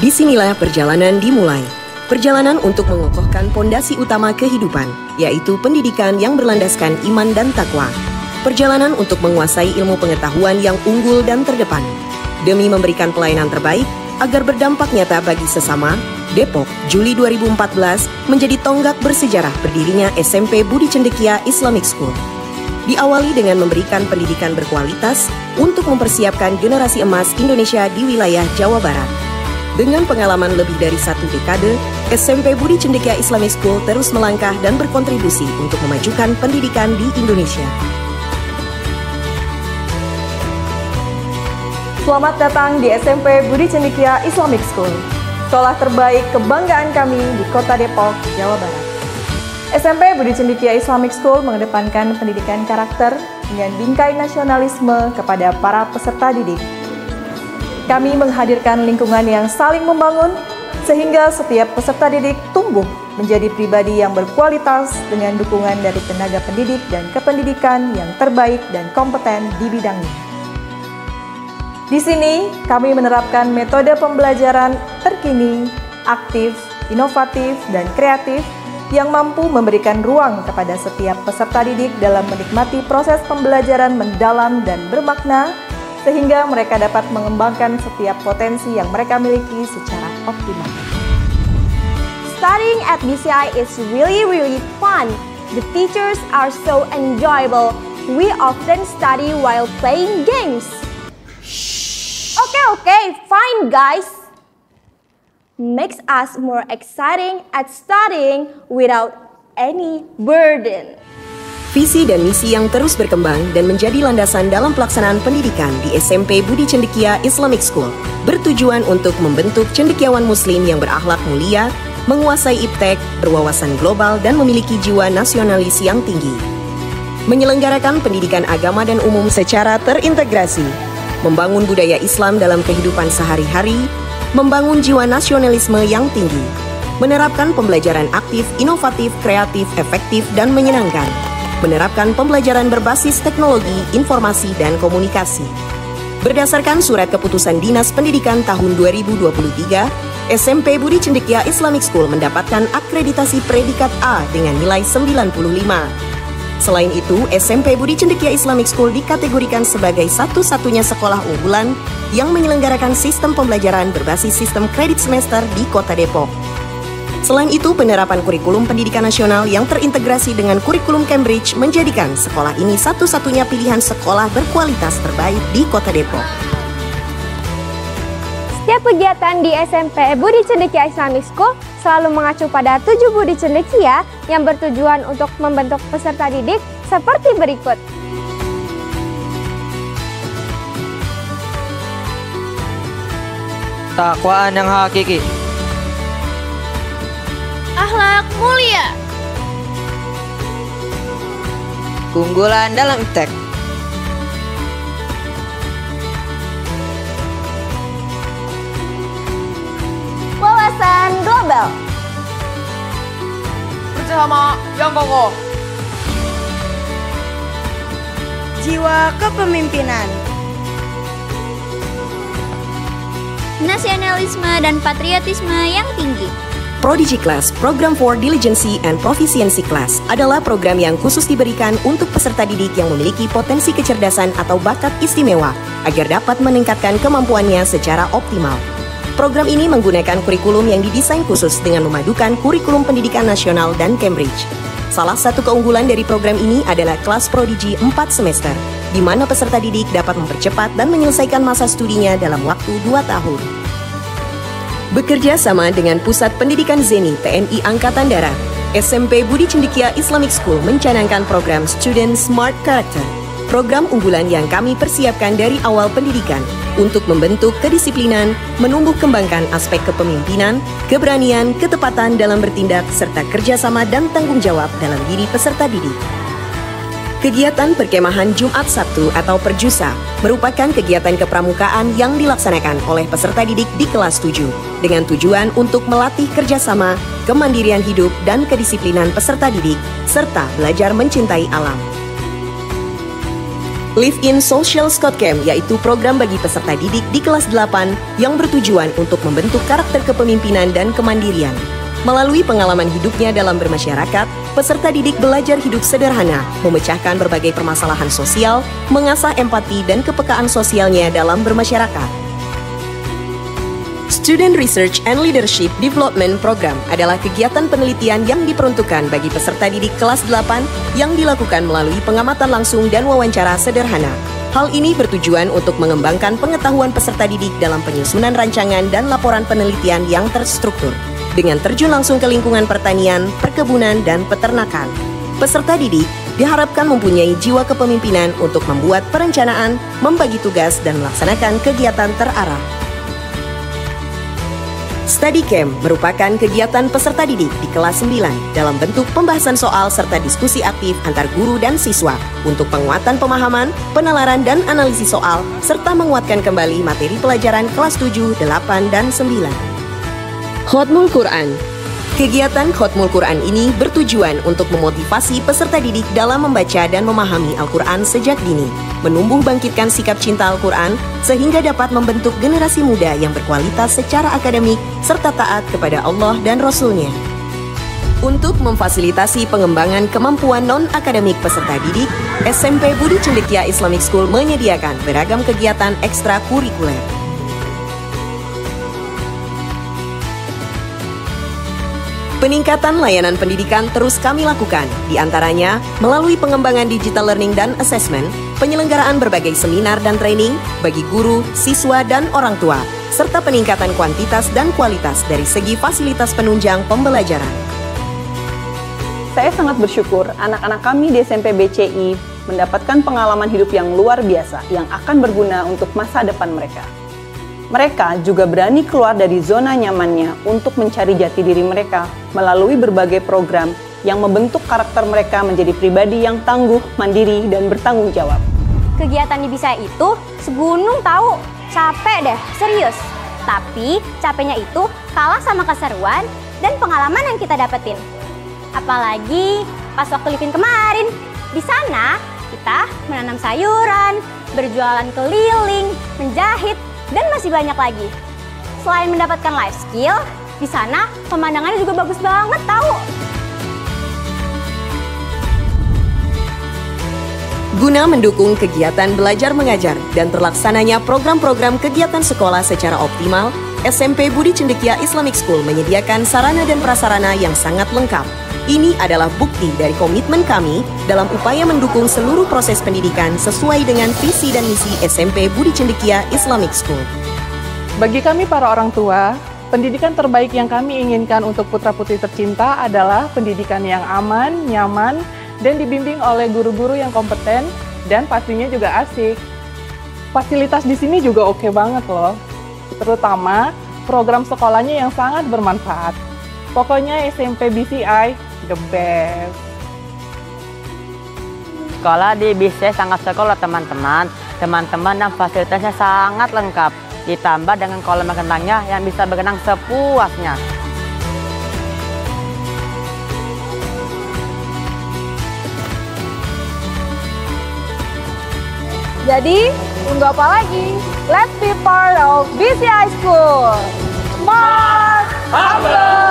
Disinilah perjalanan dimulai. Perjalanan untuk mengokohkan pondasi utama kehidupan, yaitu pendidikan yang berlandaskan iman dan takwa. Perjalanan untuk menguasai ilmu pengetahuan yang unggul dan terdepan. Demi memberikan pelayanan terbaik agar berdampak nyata bagi sesama, Depok, Juli 2014 menjadi tonggak bersejarah berdirinya SMP Budi Cendekia Islamic School. Diawali dengan memberikan pendidikan berkualitas untuk mempersiapkan generasi emas Indonesia di wilayah Jawa Barat. Dengan pengalaman lebih dari 1 dekade, SMP Budi Cendekia Islamic School terus melangkah dan berkontribusi untuk memajukan pendidikan di Indonesia. Selamat datang di SMP Budi Cendekia Islamic School, sekolah terbaik kebanggaan kami di Kota Depok, Jawa Barat. SMP Budi Cendekia Islamic School mengedepankan pendidikan karakter dengan bingkai nasionalisme kepada para peserta didik. Kami menghadirkan lingkungan yang saling membangun, sehingga setiap peserta didik tumbuh menjadi pribadi yang berkualitas dengan dukungan dari tenaga pendidik dan kependidikan yang terbaik dan kompeten di bidangnya. Di sini, kami menerapkan metode pembelajaran terkini, aktif, inovatif, dan kreatif yang mampu memberikan ruang kepada setiap peserta didik dalam menikmati proses pembelajaran mendalam dan bermakna, sehingga mereka dapat mengembangkan setiap potensi yang mereka miliki secara optimal. Studying at BCI is really fun. The teachers are so enjoyable. We often study while playing games. Okay, fine guys. Makes us more exciting at studying without any burden. Visi dan misi yang terus berkembang dan menjadi landasan dalam pelaksanaan pendidikan di SMP Budi Cendekia Islamic School bertujuan untuk membentuk cendekiawan muslim yang berakhlak mulia, menguasai iptek, berwawasan global, dan memiliki jiwa nasionalis yang tinggi. Menyelenggarakan pendidikan agama dan umum secara terintegrasi, membangun budaya Islam dalam kehidupan sehari-hari, membangun jiwa nasionalisme yang tinggi, menerapkan pembelajaran aktif, inovatif, kreatif, efektif, dan menyenangkan, menerapkan pembelajaran berbasis teknologi, informasi, dan komunikasi. Berdasarkan Surat Keputusan Dinas Pendidikan tahun 2023, SMP Budi Cendekia Islamic School mendapatkan akreditasi predikat A dengan nilai 95. Selain itu, SMP Budi Cendekia Islamic School dikategorikan sebagai satu-satunya sekolah unggulan yang menyelenggarakan sistem pembelajaran berbasis sistem kredit semester di Kota Depok. Selain itu, penerapan kurikulum pendidikan nasional yang terintegrasi dengan kurikulum Cambridge menjadikan sekolah ini satu-satunya pilihan sekolah berkualitas terbaik di Kota Depok. Setiap kegiatan di SMP Budi Cendekia Islamic School selalu mengacu pada 7 Budi Cendekia yang bertujuan untuk membentuk peserta didik seperti berikut. Takwaan yang hakiki. Akhlak mulia. Keunggulan dalam iptek. Wawasan global. Bersama yang kokoh. Jiwa kepemimpinan. Nasionalisme dan patriotisme yang tinggi. Prodigy Class, Program for Diligency and Proficiency Class, adalah program yang khusus diberikan untuk peserta didik yang memiliki potensi kecerdasan atau bakat istimewa agar dapat meningkatkan kemampuannya secara optimal. Program ini menggunakan kurikulum yang didesain khusus dengan memadukan kurikulum pendidikan nasional dan Cambridge. Salah satu keunggulan dari program ini adalah kelas Prodigy 4 semester, di mana peserta didik dapat mempercepat dan menyelesaikan masa studinya dalam waktu 2 tahun. Bekerja sama dengan Pusat Pendidikan Zeni TNI Angkatan Darat, SMP Budi Cendekia Islamic School mencanangkan program Student Smart Character, program unggulan yang kami persiapkan dari awal pendidikan untuk membentuk kedisiplinan, menumbuh kembangkan aspek kepemimpinan, keberanian, ketepatan dalam bertindak, serta kerjasama dan tanggung jawab dalam diri peserta didik. Kegiatan perkemahan Jumat Sabtu atau Perjusa merupakan kegiatan kepramukaan yang dilaksanakan oleh peserta didik di kelas 7 dengan tujuan untuk melatih kerjasama, kemandirian hidup, dan kedisiplinan peserta didik, serta belajar mencintai alam. Live-in Social Scout Camp yaitu program bagi peserta didik di kelas 8 yang bertujuan untuk membentuk karakter kepemimpinan dan kemandirian. Melalui pengalaman hidupnya dalam bermasyarakat, peserta didik belajar hidup sederhana, memecahkan berbagai permasalahan sosial, mengasah empati dan kepekaan sosialnya dalam bermasyarakat. Student Research and Leadership Development Program adalah kegiatan penelitian yang diperuntukkan bagi peserta didik kelas 8 yang dilakukan melalui pengamatan langsung dan wawancara sederhana. Hal ini bertujuan untuk mengembangkan pengetahuan peserta didik dalam penyusunan rancangan dan laporan penelitian yang terstruktur, dengan terjun langsung ke lingkungan pertanian, perkebunan, dan peternakan. Peserta didik diharapkan mempunyai jiwa kepemimpinan untuk membuat perencanaan, membagi tugas, dan melaksanakan kegiatan terarah. Study Camp merupakan kegiatan peserta didik di kelas 9 dalam bentuk pembahasan soal serta diskusi aktif antar guru dan siswa untuk penguatan pemahaman, penalaran dan analisis soal, serta menguatkan kembali materi pelajaran kelas 7, 8, dan 9. Khatmul Quran. Kegiatan Khatmul Quran ini bertujuan untuk memotivasi peserta didik dalam membaca dan memahami Al-Quran sejak dini, menumbuh bangkitkan sikap cinta Al-Quran, sehingga dapat membentuk generasi muda yang berkualitas secara akademik, serta taat kepada Allah dan Rasul-Nya. Untuk memfasilitasi pengembangan kemampuan non-akademik peserta didik, SMP Budi Cendekia Islamic School menyediakan beragam kegiatan ekstrakurikuler. Peningkatan layanan pendidikan terus kami lakukan, di antaranya melalui pengembangan digital learning dan assessment, penyelenggaraan berbagai seminar dan training bagi guru, siswa, dan orang tua, serta peningkatan kuantitas dan kualitas dari segi fasilitas penunjang pembelajaran. Saya sangat bersyukur anak-anak kami di SMP BCI mendapatkan pengalaman hidup yang luar biasa yang akan berguna untuk masa depan mereka. Mereka juga berani keluar dari zona nyamannya untuk mencari jati diri mereka melalui berbagai program yang membentuk karakter mereka menjadi pribadi yang tangguh, mandiri, dan bertanggung jawab. Kegiatan di Bisa itu segunung tahu, capek deh, serius. Tapi capeknya itu kalah sama keseruan dan pengalaman yang kita dapetin. Apalagi pas waktu Livin kemarin, di sana kita menanam sayuran, berjualan keliling, menjahit, dan masih banyak lagi. Selain mendapatkan life skill, di sana pemandangannya juga bagus banget tahu. Guna mendukung kegiatan belajar mengajar dan terlaksananya program-program kegiatan sekolah secara optimal, SMP Budi Cendekia Islamic School menyediakan sarana dan prasarana yang sangat lengkap. Ini adalah bukti dari komitmen kami dalam upaya mendukung seluruh proses pendidikan sesuai dengan visi dan misi SMP Budi Cendekia Islamic School. Bagi kami para orang tua, pendidikan terbaik yang kami inginkan untuk putra-putri tercinta adalah pendidikan yang aman, nyaman, dan dibimbing oleh guru-guru yang kompeten dan pastinya juga asik. Fasilitas di sini juga oke banget loh, terutama program sekolahnya yang sangat bermanfaat. Pokoknya SMP BCI the best. Sekolah di BCI sangat sekolah teman-teman. Teman-teman dan fasilitasnya sangat lengkap. Ditambah dengan kolam renangnya yang bisa berenang sepuasnya. Jadi, tunggu apa lagi? Let's be part of BCI School. Smart, humble,